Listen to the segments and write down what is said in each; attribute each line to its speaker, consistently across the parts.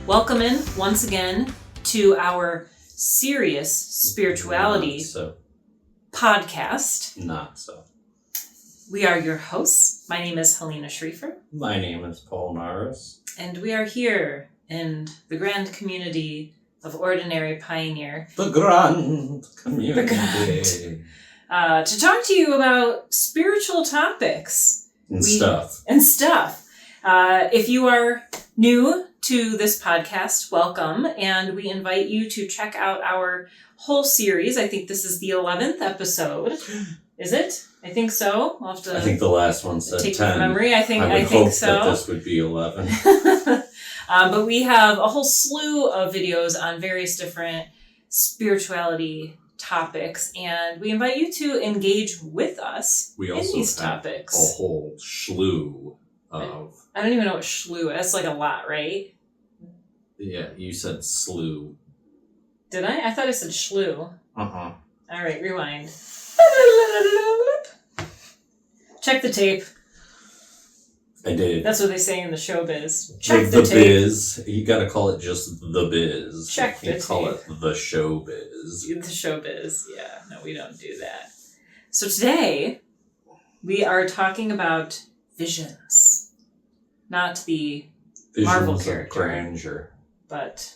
Speaker 1: Welcome in once again to our serious spirituality podcast.
Speaker 2: Not so.
Speaker 1: We are your hosts. My name is Halina Schriefer.
Speaker 2: My name is Paul Narus.
Speaker 1: And we are here in the grand community of Ordinary Pioneer.
Speaker 2: The grand community.
Speaker 1: To talk to you about spiritual topics.
Speaker 2: And stuff.
Speaker 1: If you are new to this podcast, welcome. And we invite you to check out our whole series. I think this is the 11th episode. Is it? I think so. We'll have to
Speaker 2: I think the last one said 10.
Speaker 1: From memory. I think
Speaker 2: hope
Speaker 1: so.
Speaker 2: That this would be 11.
Speaker 1: But we have a whole slew of videos on various different spirituality topics, and we invite you to engage with us in these topics.
Speaker 2: A whole slew of...
Speaker 1: I don't even know what slew is. That's like a lot, right?
Speaker 2: Yeah, you said slew.
Speaker 1: Did I? I thought I said shlew.
Speaker 2: Uh-huh.
Speaker 1: All right, rewind. Check the tape.
Speaker 2: I did.
Speaker 1: That's what they say in the showbiz. Check
Speaker 2: the
Speaker 1: tape.
Speaker 2: Biz. You gotta call it just the biz.
Speaker 1: Check the tape.
Speaker 2: Call it the showbiz.
Speaker 1: The showbiz. Yeah, no, we don't do that. So today, we are talking about visions. Not the Marvel character.
Speaker 2: Of grandeur.
Speaker 1: But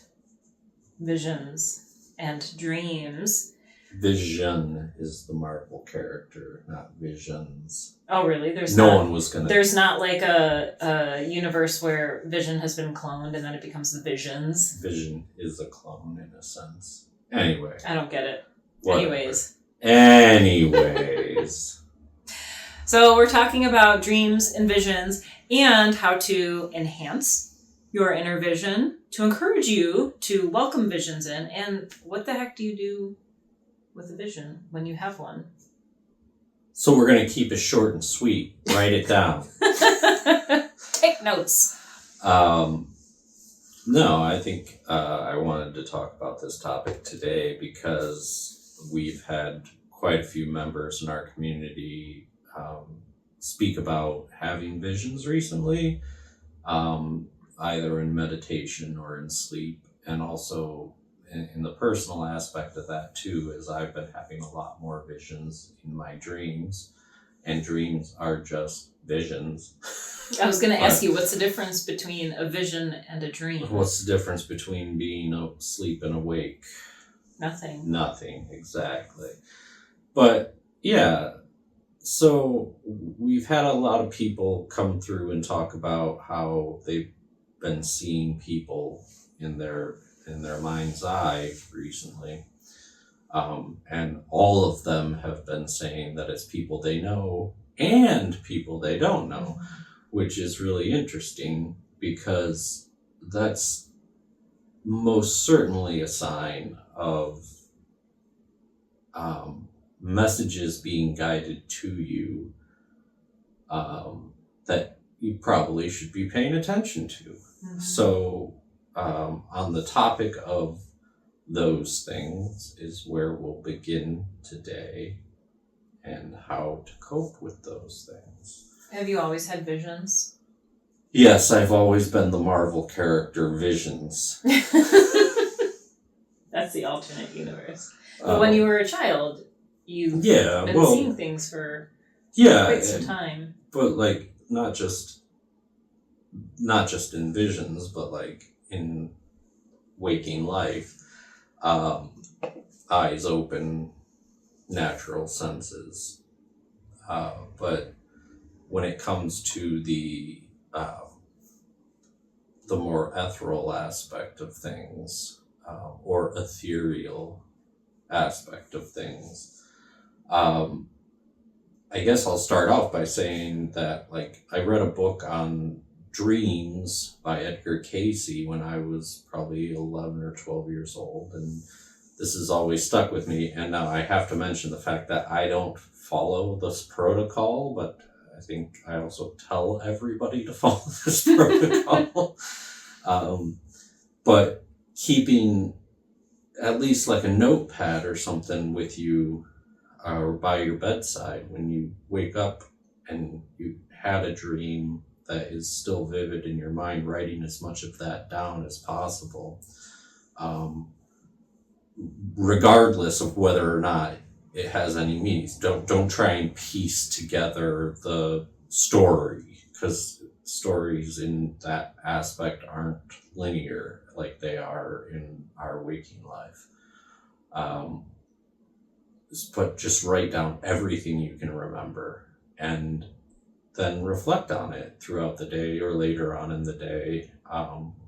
Speaker 1: visions and dreams.
Speaker 2: Vision is the Marvel character, not visions.
Speaker 1: Oh, really? There's not like a universe where Vision has been cloned and then it becomes the Visions.
Speaker 2: Vision is a clone in a sense. Anyway.
Speaker 1: I don't get it.
Speaker 2: Whatever.
Speaker 1: Anyways. So we're talking about dreams and visions and how to enhance your inner vision, to encourage you to welcome visions in, and what the heck do you do with a vision when you have one?
Speaker 2: So we're going to keep it short and sweet. Write it down.
Speaker 1: Take notes.
Speaker 2: No, I think I wanted to talk about this topic today because we've had quite a few members in our community speak about having visions recently, either in meditation or in sleep, and also in the personal aspect of that too, is I've been having a lot more visions in my dreams, and dreams are just visions.
Speaker 1: I was going to ask you, what's the difference between a vision and a dream?
Speaker 2: What's the difference between being asleep and awake? Nothing, exactly. But yeah, so we've had a lot of people come through and talk about how they've been seeing people in their mind's eye recently. And all of them have been saying that it's people they know and people they don't know, which is really interesting because that's most certainly a sign of messages being guided to you that you probably should be paying attention to. Mm-hmm. So on the topic of those things is where we'll begin today, and how to cope with those things.
Speaker 1: Have you always had visions?
Speaker 2: Yes, I've always been the Marvel character Visions.
Speaker 1: That's the alternate universe. But when you were a child, you've been seeing things for quite some time.
Speaker 2: But like not just in visions, but like in waking life, eyes open, natural senses. But when it comes to the more ethereal aspect of things, or ethereal aspect of things, I guess I'll start off by saying that, like, I read a book on dreams by Edgar Cayce when I was probably 11 or 12 years old, and this has always stuck with me. And now I have to mention the fact that I don't follow this protocol, but I think I also tell everybody to follow this protocol. But keeping at least like a notepad or something with you or by your bedside when you wake up and you had a dream that is still vivid in your mind, writing as much of that down as possible, regardless of whether or not it has any meanings. Don't try and piece together the story, because stories in that aspect aren't linear like they are in our waking life. But just write down everything you can remember, and then reflect on it throughout the day or later on in the day,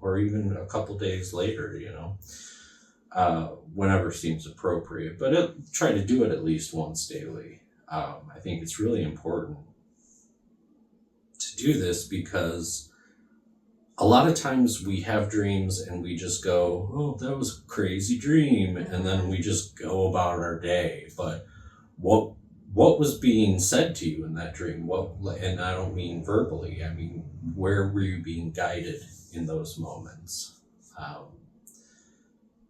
Speaker 2: or even a couple days later, whenever seems appropriate. But try to do it at least once daily. I think it's really important to do this, because a lot of times we have dreams and we just go, oh, that was a crazy dream, and then we just go about our day. But what was being said to you in that dream? And I don't mean verbally, I mean, where were you being guided in those moments?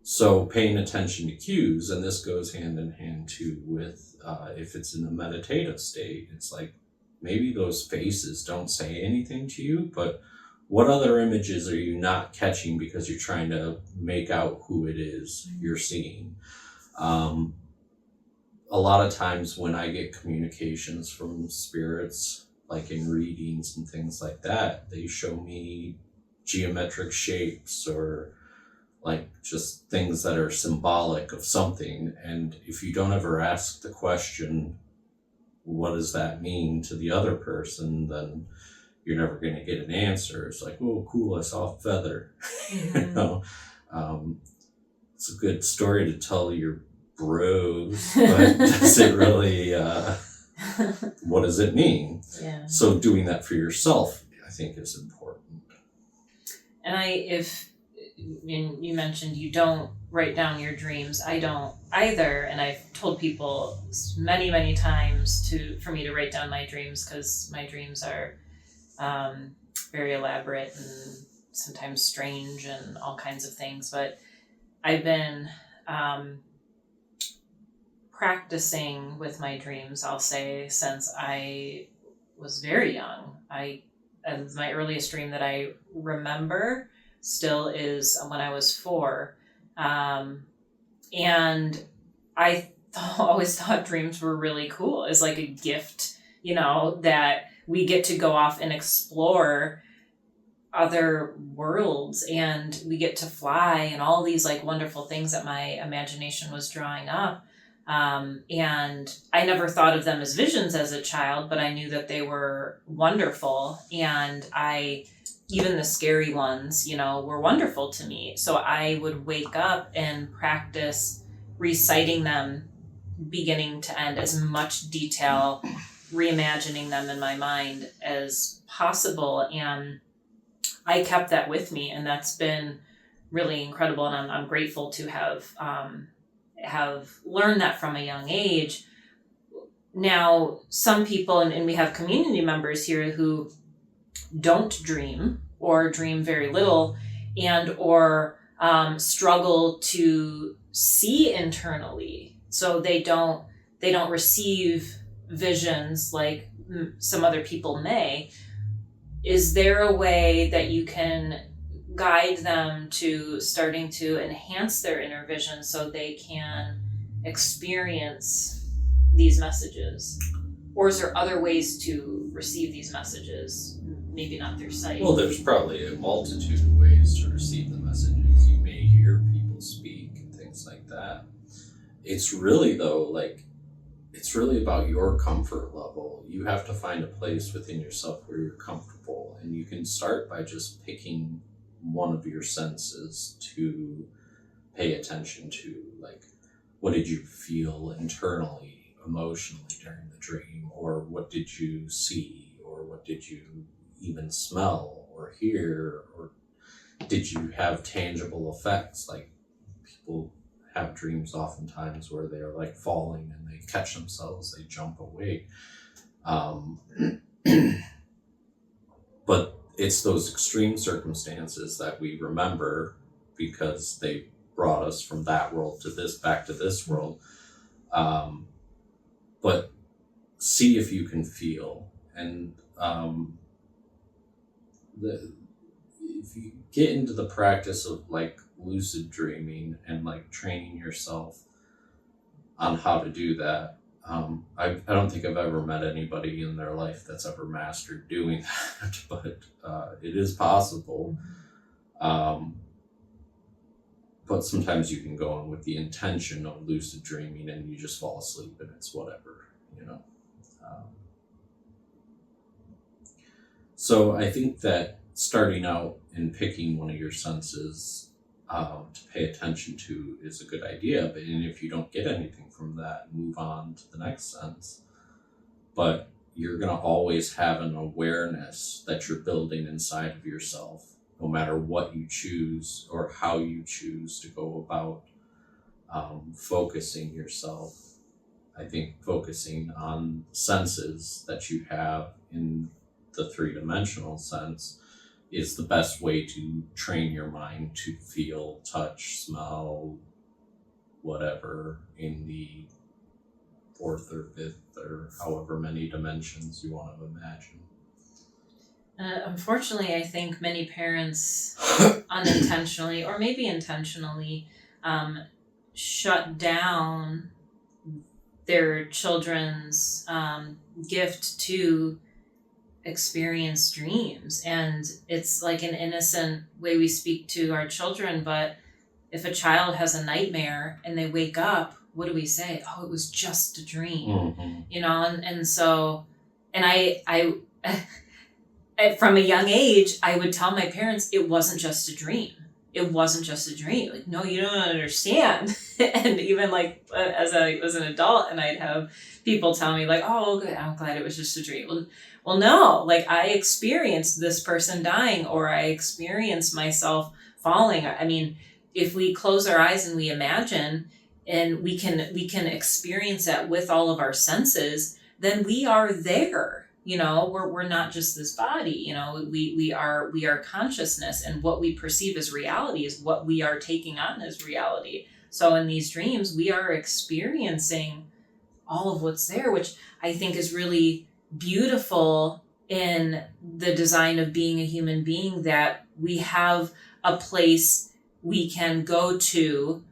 Speaker 2: So paying attention to cues, and this goes hand in hand too with if it's in a meditative state, it's like maybe those faces don't say anything to you, but what other images are you not catching because you're trying to make out who it is you're seeing? A lot of times when I get communications from spirits, like in readings and things like that, they show me geometric shapes or like just things that are symbolic of something. And if you don't ever ask the question, what does that mean to the other person, then you're never going to get an answer. It's like, oh, cool, I saw a feather. It's a good story to tell your bros, but does it really, what does it mean?
Speaker 1: Yeah.
Speaker 2: So doing that for yourself, I think, is important.
Speaker 1: And you mentioned you don't write down your dreams. I don't either, and I've told people many, many times for me to write down my dreams, because my dreams are very elaborate and sometimes strange and all kinds of things. But I've been practicing with my dreams, I'll say, since I was very young. My earliest dream that I remember still is when I was 4. And I always thought dreams were really cool. It's like a gift, that we get to go off and explore other worlds, and we get to fly and all these like wonderful things that my imagination was drawing up. And I never thought of them as visions as a child, but I knew that they were wonderful. And even the scary ones, were wonderful to me. So I would wake up and practice reciting them beginning to end, as much detail, reimagining them in my mind as possible. And I kept that with me, and that's been really incredible. And I'm grateful to have learned that from a young age. Now, some people, and we have community members here who don't dream or dream very little, and or struggle to see internally. So they don't receive visions like some other people may. Is there a way that you can guide them to starting to enhance their inner vision so they can experience these messages? Or is there other ways to receive these messages? Maybe not through sight.
Speaker 2: Well, there's probably a multitude of ways to receive the messages. You may hear people speak and things like that. It's really, though, it's really about your comfort level. You have to find a place within yourself where you're comfortable, and you can start by just picking one of your senses to pay attention to. Like, what did you feel internally, emotionally during the dream? Or what did you see? Or what did you even smell or hear? Or did you have tangible effects? Like, people have dreams oftentimes where they're like falling and they catch themselves, they jump awake. But it's those extreme circumstances that we remember because they brought us from that world to back to this world. But see if you can feel. And if you get into the practice of like lucid dreaming and like training yourself on how to do that, I don't think I've ever met anybody in their life that's ever mastered doing that, but it is possible. But sometimes you can go in with the intention of lucid dreaming and you just fall asleep and it's whatever, you know. So I think that starting out and picking one of your senses to pay attention to is a good idea. But and if you don't get anything from that, move on to the next sense. But you're going to always have an awareness that you're building inside of yourself, no matter what you choose or how you choose to go about focusing yourself. I think focusing on senses that you have in the three-dimensional sense is the best way to train your mind to feel, touch, smell, whatever in the fourth or fifth or however many dimensions you want to imagine.
Speaker 1: Unfortunately, I think many parents unintentionally or maybe intentionally shut down their children's gift to experience dreams. And it's like an innocent way we speak to our children, but if a child has a nightmare and they wake up, what do we say? Oh, it was just a dream.
Speaker 2: Mm-hmm.
Speaker 1: You know, and so, and I from a young age, I would tell my parents it wasn't just a dream. It wasn't just a dream. Like, no, you don't understand. And even like as I was an adult, and I'd have people tell me like, oh, good, I'm glad it was just a dream. Well, no, like I experienced this person dying, or I experienced myself falling. I mean, if we close our eyes and we imagine, and we can experience that with all of our senses, then we are there. You know, we're not just this body. You know, we are consciousness, and what we perceive as reality is what we are taking on as reality. So in these dreams, we are experiencing all of what's there, which I think is really beautiful in the design of being a human being, that we have a place we can go to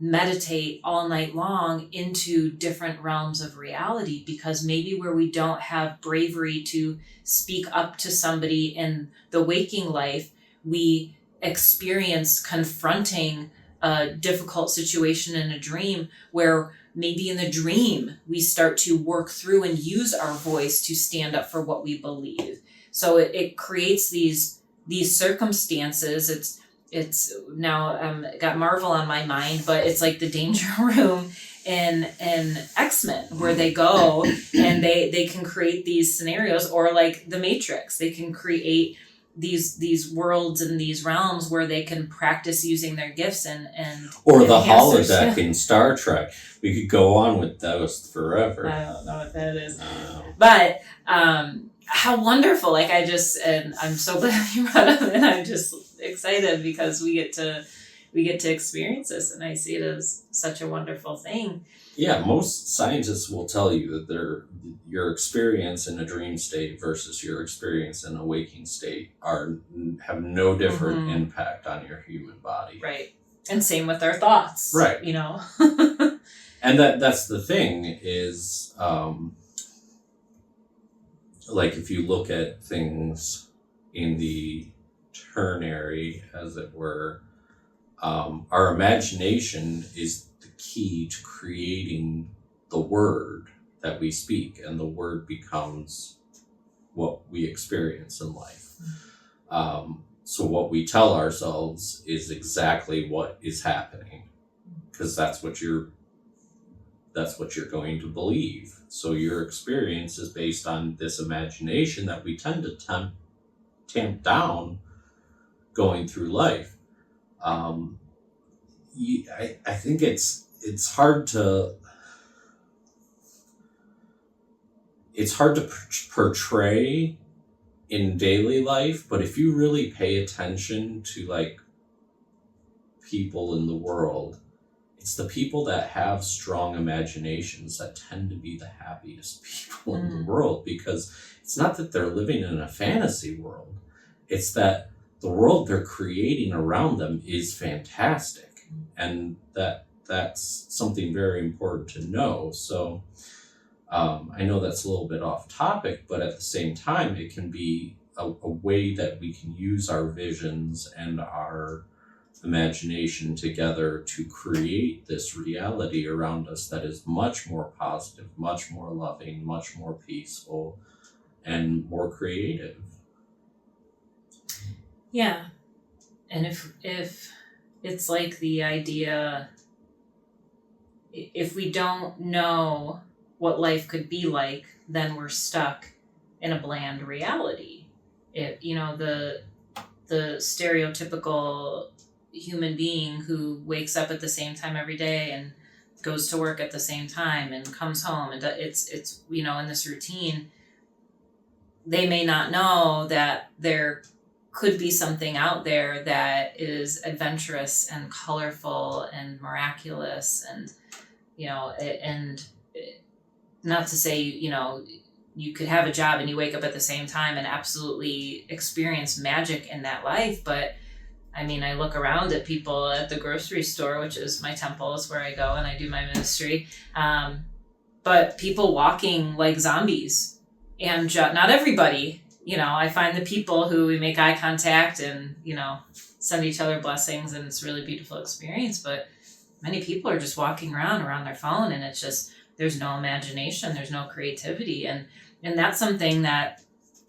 Speaker 1: meditate all night long into different realms of reality, because maybe where we don't have bravery to speak up to somebody in the waking life, we experience confronting a difficult situation in a dream, where maybe in the dream we start to work through and use our voice to stand up for what we believe. So it creates these circumstances. It's now got Marvel on my mind, but it's like the danger room in X-Men, where they go and they can create these scenarios, or like the Matrix, they can create these worlds and these realms where they can practice using their gifts and
Speaker 2: or the holodeck in Star Trek. We could go on with those forever.
Speaker 1: I don't know what that is, but how wonderful! Like and I'm so glad you brought it up, and I'm just excited because we get to experience this, and I see it as such a wonderful thing.
Speaker 2: Yeah, most scientists will tell you that your experience in a dream state versus your experience in a waking state have no different impact on your human body.
Speaker 1: Right. And same with our thoughts.
Speaker 2: Right.
Speaker 1: You know.
Speaker 2: And that's the thing is, like if you look at things in the ternary, as it were, our imagination is the key to creating the word that we speak, and the word becomes what we experience in life. So what we tell ourselves is exactly what is happening, because that's what you're going to believe. So your experience is based on this imagination that we tend to tamp down going through life. I think it's hard to portray in daily life, but if you really pay attention to like people in the world, it's the people that have strong imaginations that tend to be the happiest people in the world, because it's not that they're living in a fantasy world. It's that the world they're creating around them is fantastic. And that's something very important to know. So I know that's a little bit off topic, but at the same time, it can be a way that we can use our visions and our imagination together to create this reality around us that is much more positive, much more loving, much more peaceful, and more creative.
Speaker 1: Yeah. And if it's like the idea, if we don't know what life could be like, then we're stuck in a bland reality. The stereotypical human being who wakes up at the same time every day and goes to work at the same time and comes home, and it's in this routine, they may not know that there could be something out there that is adventurous and colorful and miraculous, and and not to say you could have a job and you wake up at the same time and absolutely experience magic in that life. But I mean, I look around at people at the grocery store, which is my temple, is where I go and I do my ministry. But people walking like zombies, and not everybody. I find the people who we make eye contact and, send each other blessings, and it's a really beautiful experience. But many people are just walking around their phone, and it's just, there's no imagination, there's no creativity. And that's something that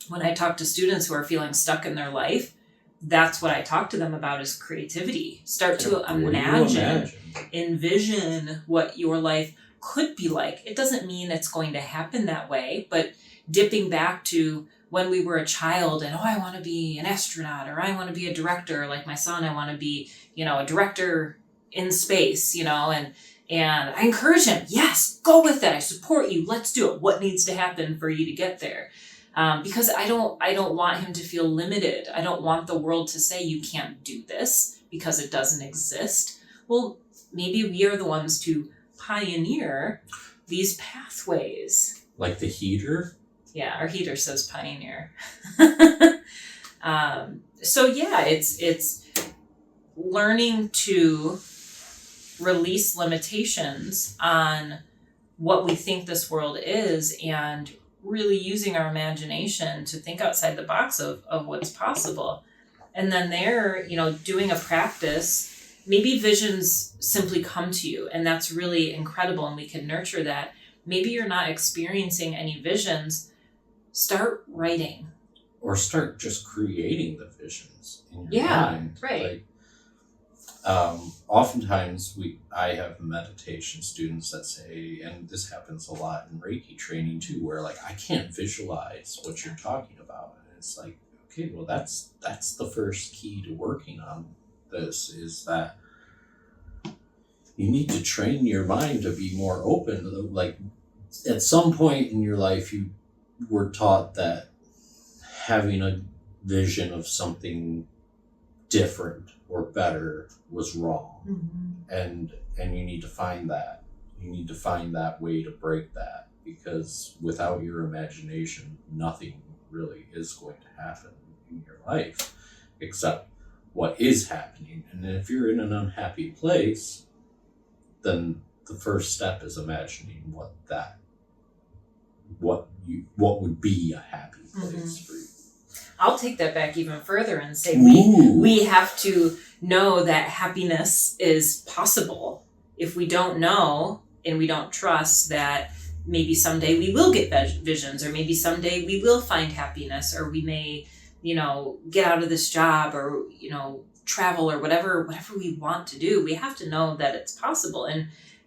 Speaker 1: when I talk to students who are feeling stuck in their life, that's what I talk to them about, is creativity. Start to envision what your life could be like. It doesn't mean it's going to happen that way, but dipping back to when we were a child and, I want to be an astronaut, or I want to be a director, like my son, I want to be, a director in space, and I encourage him, yes, go with it. I support you. Let's do it. What needs to happen for you to get there? Because I don't want him to feel limited. I don't want the world to say you can't do this because it doesn't exist. Well, maybe we are the ones to pioneer these pathways.
Speaker 2: Like the heater?
Speaker 1: Yeah, our heater says pioneer. So yeah, it's learning to release limitations on what we think this world is, and really using our imagination to think outside the box of what's possible. And then doing a practice, maybe visions simply come to you, and that's really incredible, and we can nurture that. Maybe you're not experiencing any visions. Start writing.
Speaker 2: Or start just creating the visions in your mind.
Speaker 1: Right.
Speaker 2: Oftentimes I have meditation students that say, and this happens a lot in Reiki training too, where I can't visualize what you're talking about. And it's like, okay, well that's the first key to working on this, is that you need to train your mind to be more open. Like at some point in your life, you were taught that having a vision of something different or better was wrong. Mm-hmm. And you need to find that. You need to find that way to break that, because without your imagination, nothing really is going to happen in your life except what is happening. And if you're in an unhappy place, then the first step is imagining what would be a happy place for you.
Speaker 1: I'll take that back even further and say we have to know that happiness is possible. If we don't know and we don't trust that maybe someday we will get visions, or maybe someday we will find happiness, or we may, get out of this job, or, travel, or whatever we want to do, we have to know that it's possible.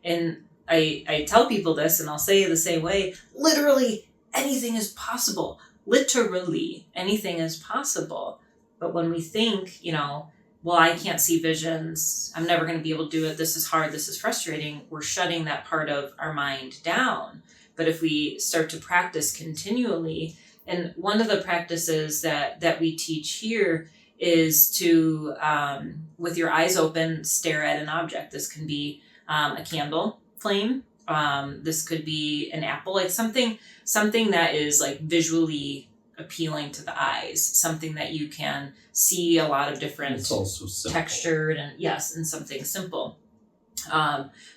Speaker 1: And I tell people this, and I'll say it the same way, literally anything is possible. Literally anything is possible. But when we think, I can't see visions, I'm never going to be able to do it, this is hard, this is frustrating, we're shutting that part of our mind down. But if we start to practice continually, and one of the practices that we teach here is to, with your eyes open, stare at an object. This can be a candle flame. This could be an apple, like something that is visually appealing to the eyes, something that you can see a lot of different
Speaker 2: it's also simple.
Speaker 1: Textured and something simple.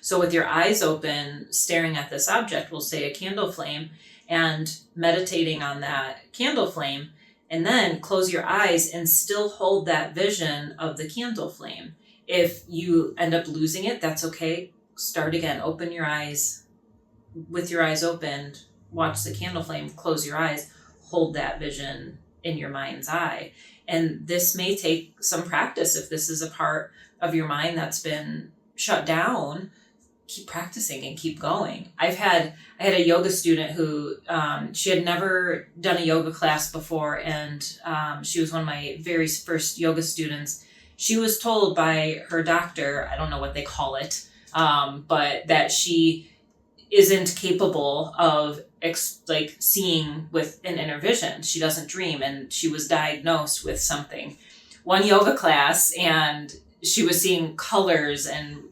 Speaker 1: So with your eyes open, staring at this object, we'll say a candle flame, and meditating on that candle flame, and then close your eyes and still hold that vision of the candle flame. If you end up losing it, that's okay. Start again. Open your eyes. With your eyes opened, watch the candle flame, close your eyes, hold that vision in your mind's eye. And this may take some practice. If this is a part of your mind that's been shut down, keep practicing and keep going. I had a yoga student who she had never done a yoga class before, and she was one of my very first yoga students. She was told by her doctor, I don't know what they call it, but that she isn't capable of seeing with an inner vision. She doesn't dream, and she was diagnosed with something. One yoga class, and she was seeing colors and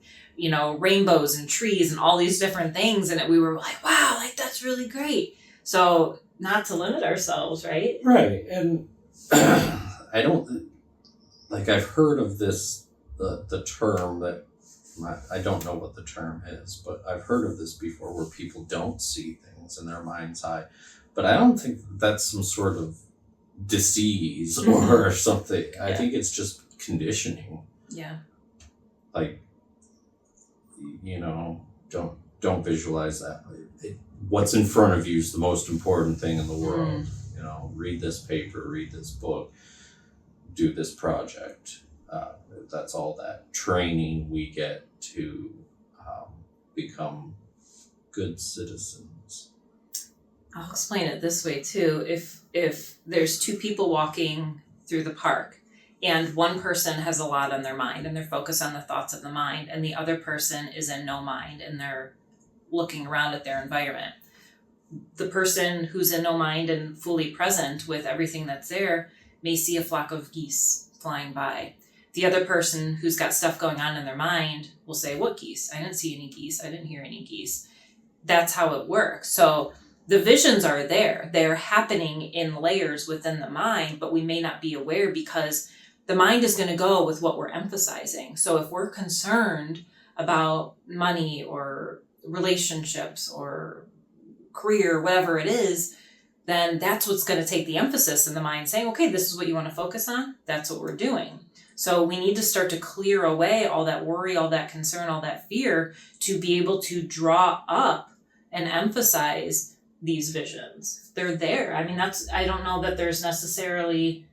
Speaker 1: rainbows and trees and all these different things, and we were like, wow, like that's really great. So not to limit ourselves, right?
Speaker 2: Right. And I don't I've heard of this, the term that I don't know what the term is, but I've heard of this before, where people don't see things in their mind's eye. But I don't think that's some sort of disease or something. Yeah. I think it's just conditioning.
Speaker 1: Yeah.
Speaker 2: Don't visualize that. What's in front of you is the most important thing in the world. Read this paper, read this book, do this project. That's all that training we get to become good citizens.
Speaker 1: I'll explain it this way too. If there's two people walking through the park, and one person has a lot on their mind and they're focused on the thoughts of the mind, and the other person is in no mind and they're looking around at their environment. The person who's in no mind and fully present with everything that's there may see a flock of geese flying by. The other person who's got stuff going on in their mind will say, what geese? I didn't see any geese. I didn't hear any geese. That's how it works. So the visions are there. They're happening in layers within the mind, but we may not be aware because the mind is going to go with what we're emphasizing. So if we're concerned about money or relationships or career, whatever it is, then that's what's going to take the emphasis in the mind, saying, okay, this is what you want to focus on. That's what we're doing. So we need to start to clear away all that worry, all that concern, all that fear to be able to draw up and emphasize these visions. They're there. I mean, I don't know that there's necessarily,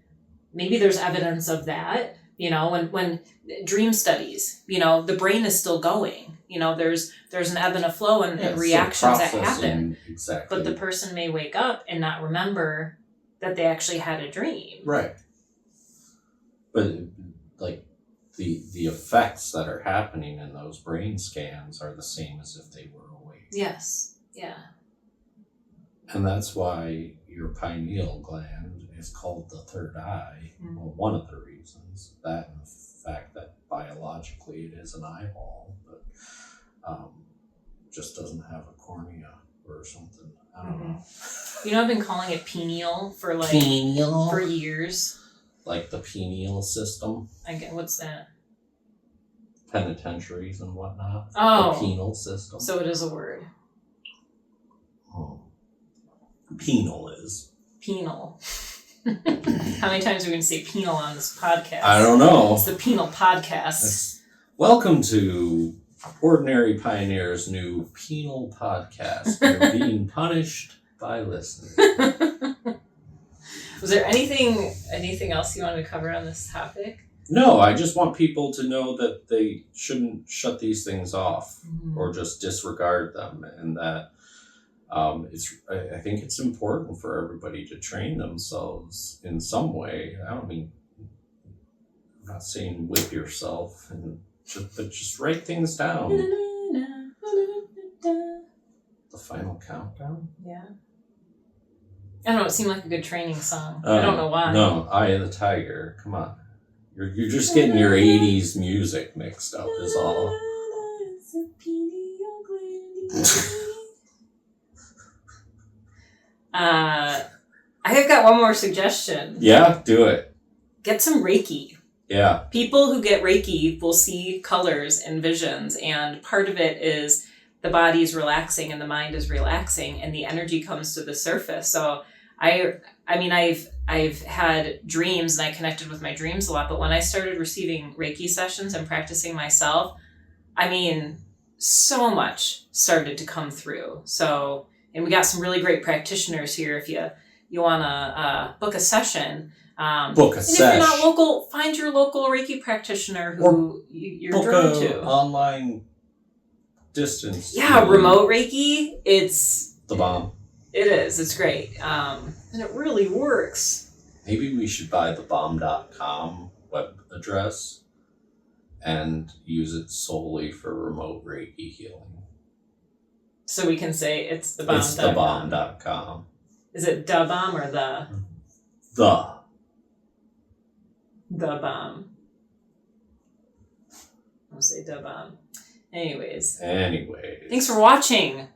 Speaker 1: maybe there's evidence of that, when dream studies, the brain is still going, there's an ebb and a flow and reactions that happen.
Speaker 2: Exactly.
Speaker 1: But the person may wake up and not remember that they actually had a dream.
Speaker 2: Right. But the effects that are happening in those brain scans are the same as if they were awake.
Speaker 1: Yes. Yeah.
Speaker 2: And that's why your pineal gland is called the third eye. Well, one of the reasons, that and the fact that biologically it is an eyeball, but just doesn't have a cornea or something. I don't know.
Speaker 1: I've been calling it pineal for for years.
Speaker 2: Like the pineal system.
Speaker 1: What's that?
Speaker 2: Penitentiaries and whatnot.
Speaker 1: Oh.
Speaker 2: The penal system.
Speaker 1: So it is a word.
Speaker 2: Oh. Penal is.
Speaker 1: Penal. How many times are we going to say penal on this podcast?
Speaker 2: I don't know.
Speaker 1: It's the penal podcast.
Speaker 2: Welcome to Ordinary Pioneer's new penal podcast. You're being punished by listening.
Speaker 1: Was there anything else you wanted to cover on this topic?
Speaker 2: No, I just want people to know that they shouldn't shut these things off or just disregard them, and that I think it's important for everybody to train themselves in some way. I'm not saying whip yourself, but just write things down. The final countdown?
Speaker 1: Yeah. I don't know, it seemed like a good training song. I don't know why.
Speaker 2: No, Eye of the Tiger. Come on. You're just getting your 80s music mixed up is all.
Speaker 1: I have got one more suggestion.
Speaker 2: Yeah, do it.
Speaker 1: Get some Reiki.
Speaker 2: Yeah.
Speaker 1: People who get Reiki will see colors and visions, and part of it is the body is relaxing and the mind is relaxing and the energy comes to the surface. So I've had dreams and I connected with my dreams a lot, but when I started receiving Reiki sessions and practicing myself, so much started to come through. So, and we got some really great practitioners here. If you want to book a session,
Speaker 2: book a session.
Speaker 1: If you're not local, find your local Reiki practitioner who you're drawn to.
Speaker 2: Online distance.
Speaker 1: Yeah, remote Reiki. It's
Speaker 2: the bomb.
Speaker 1: It is. It's great. And it really works.
Speaker 2: Maybe we should buy the bomb.com web address and use it solely for remote Reiki healing.
Speaker 1: So we can say it's the bomb.com.
Speaker 2: It's the bomb.com.
Speaker 1: Is it da bomb or the?
Speaker 2: The
Speaker 1: bomb. I'll say da bomb. Anyways.
Speaker 2: Thanks
Speaker 1: for watching.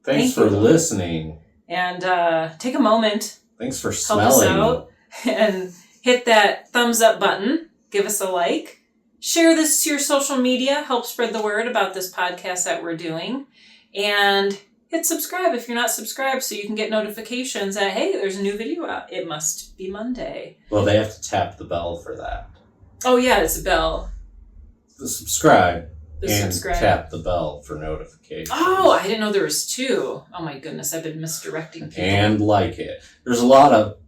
Speaker 2: Thanks for listening.
Speaker 1: And take a moment.
Speaker 2: Thanks for
Speaker 1: smelling. Help us out and hit that thumbs up button. Give us a like. Share this to your social media. Help spread the word about this podcast that we're doing. And hit subscribe if you're not subscribed so you can get notifications that, hey, there's a new video out. It must be Monday.
Speaker 2: Well, they have to tap the bell for that.
Speaker 1: Oh, yeah, it's a bell.
Speaker 2: Subscribe. Tap the bell for notifications.
Speaker 1: Oh, I didn't know there was two. Oh my goodness, I've been misdirecting people.
Speaker 2: And like it. There's a lot of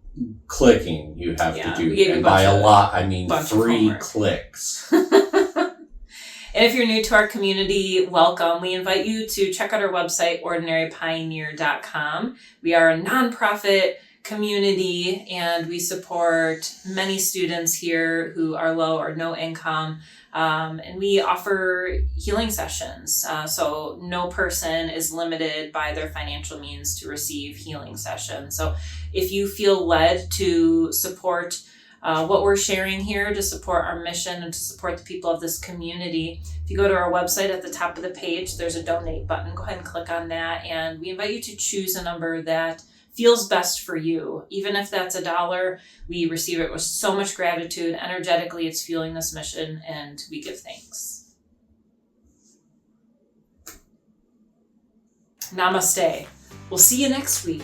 Speaker 2: clicking you have to do. And by a lot, I mean 3 clicks.
Speaker 1: And if you're new to our community, welcome. We invite you to check out our website, ordinarypioneer.com. We are a nonprofit community and we support many students here who are low or no income. And we offer healing sessions. So no person is limited by their financial means to receive healing sessions. So if you feel led to support what we're sharing here, to support our mission and to support the people of this community, if you go to our website at the top of the page, there's a donate button. Go ahead and click on that. And we invite you to choose a number that feels best for you. Even if that's $1, we receive it with so much gratitude. Energetically, it's fueling this mission, and we give thanks. Namaste. We'll see you next week.